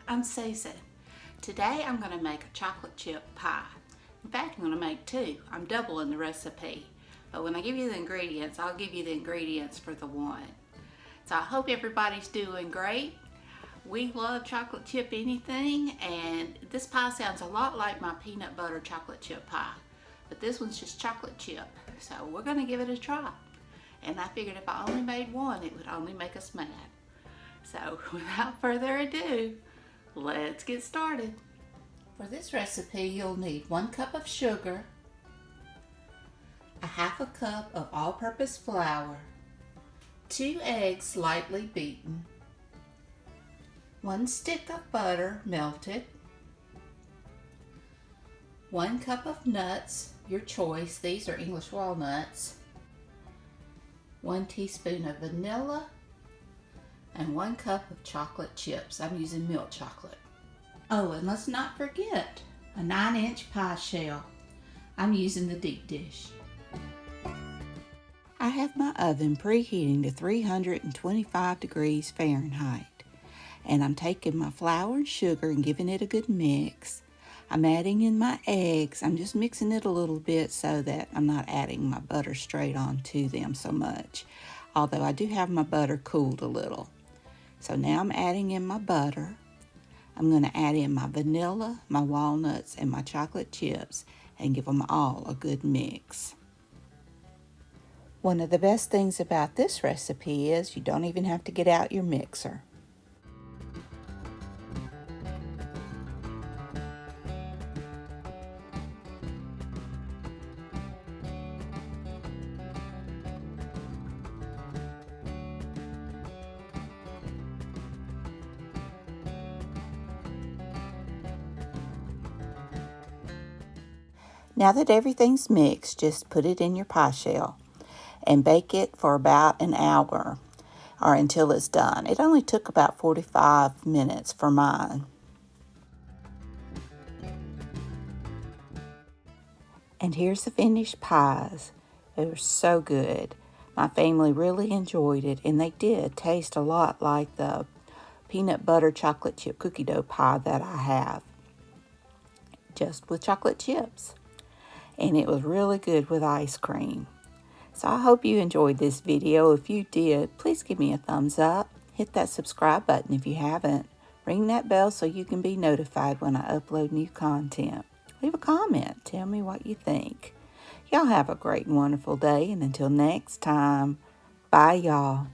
I'm Susan. Today I'm going to make a chocolate chip pie. In fact, I'm going to make two. I'm doubling the recipe. But when I give you the ingredients, I'll give you the ingredients for the one. So I hope everybody's doing great. We love chocolate chip anything, and this pie sounds a lot like my peanut butter chocolate chip pie. But this one's just chocolate chip. So we're going to give it a try. And I figured if I only made one, it would only make us mad. So without further ado, let's get started. For this recipe, you'll need 1 cup of sugar, a half a cup of all-purpose flour, 2 eggs lightly beaten, 1 stick of butter melted, 1 cup of nuts, your choice, these are English walnuts, 1 teaspoon of vanilla, and 1 cup of chocolate chips. I'm using milk chocolate. Oh, and let's not forget a 9-inch pie shell. I'm using the deep dish. I have my oven preheating to 325 degrees Fahrenheit. And I'm taking my flour and sugar and giving it a good mix. I'm adding in my eggs. I'm just mixing it a little bit so that I'm not adding my butter straight onto them so much. Although I do have my butter cooled a little. So now I'm adding in my butter. I'm going to add in my vanilla, my walnuts, and my chocolate chips and give them all a good mix. One of the best things about this recipe is you don't even have to get out your mixer. Now that everything's mixed, just put it in your pie shell and bake it for about an hour or until it's done. It only took about 45 minutes for mine. And here's the finished pies. They were so good. My family really enjoyed it, and they did taste a lot like the peanut butter chocolate chip cookie dough pie that I have, just with chocolate chips. And it was really good with ice cream. So I hope you enjoyed this video. If you did, please give me a thumbs up. Hit that subscribe button if you haven't. Ring that bell so you can be notified when I upload new content. Leave a comment. Tell me what you think. Y'all have a great and wonderful day. And until next time, bye y'all.